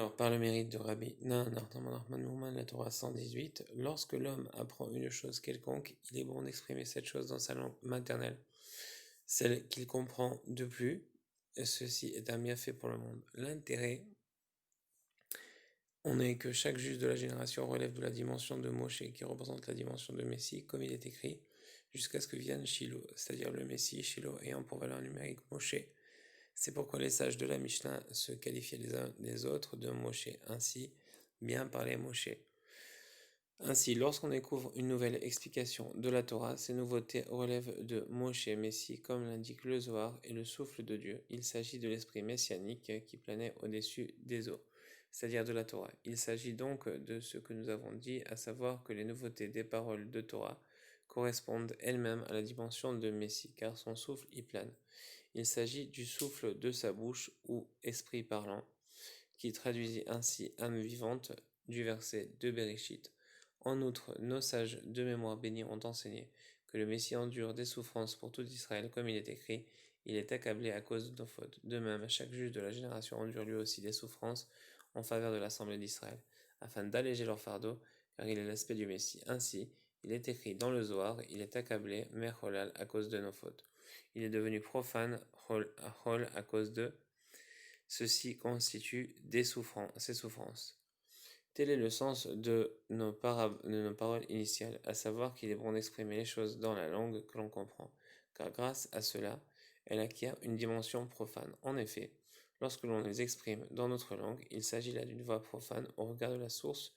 Alors, par le mérite de Rabbi Nachman Nouman, la Torah 118, lorsque l'homme apprend une chose quelconque, il est bon d'exprimer cette chose dans sa langue maternelle, celle qu'il comprend de plus, et ceci est un bienfait pour le monde. L'intérêt, on est que chaque juge de la génération relève de la dimension de Moshe, qui représente la dimension de Messie, comme il est écrit, jusqu'à ce que vienne Shiloh, c'est-à-dire le Messie, Shiloh ayant pour valeur numérique Moshe. C'est pourquoi les sages de la Mishnah se qualifiaient les uns les autres de Moshe. Ainsi, bien parler Moshe. Ainsi, lorsqu'on découvre une nouvelle explication de la Torah, ces nouveautés relèvent de Moshe Messie, comme l'indique le Zohar et le souffle de Dieu. Il s'agit de l'esprit messianique qui planait au-dessus des eaux, c'est-à-dire de la Torah. Il s'agit donc de ce que nous avons dit, à savoir que les nouveautés des paroles de Torah correspondent elles-mêmes à la dimension de Messie, car son souffle y plane. Il s'agit du souffle de sa bouche ou esprit parlant, qui traduisit ainsi âme vivante du verset de Bereshit. En outre, nos sages de mémoire bénis ont enseigné que le Messie endure des souffrances pour tout Israël, comme il est écrit, il est accablé à cause de nos fautes. De même, chaque juge de la génération endure lui aussi des souffrances en faveur de l'assemblée d'Israël, afin d'alléger leur fardeau, car il est l'aspect du Messie. Ainsi, il est écrit dans le Zohar, il est accablé, Merholal, à cause de nos fautes. Il est devenu profane, Hol, à cause de. Ceci constitue ses souffrances. Tel est le sens de nos paroles initiales, à savoir qu'il est bon d'exprimer les choses dans la langue que l'on comprend, car grâce à cela, elle acquiert une dimension profane. En effet, lorsque l'on les exprime dans notre langue, il s'agit là d'une voix profane au regard de la source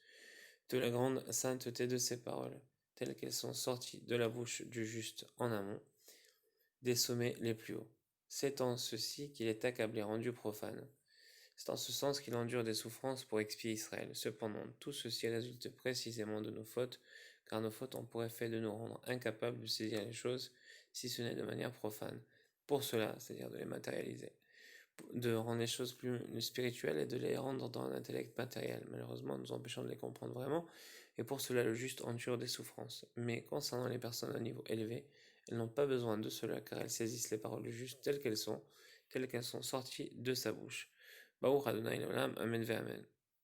de la grande sainteté de ces paroles, telles qu'elles sont sorties de la bouche du juste en amont, des sommets les plus hauts. C'est en ceci qu'il est accablé, rendu profane. C'est en ce sens qu'il endure des souffrances pour expier Israël. Cependant, tout ceci résulte précisément de nos fautes, car nos fautes ont pour effet de nous rendre incapables de saisir les choses, si ce n'est de manière profane. Pour cela, c'est-à-dire de les matérialiser, de rendre les choses plus spirituelles et de les rendre dans l'intellect matériel, malheureusement nous empêchant de les comprendre vraiment, et pour cela le juste endure des souffrances. Mais concernant les personnes à niveau élevé, elles n'ont pas besoin de cela, car elles saisissent les paroles du juste telles qu'elles sont sorties de sa bouche. Baruch Adonai Olam, Amen ve Amen.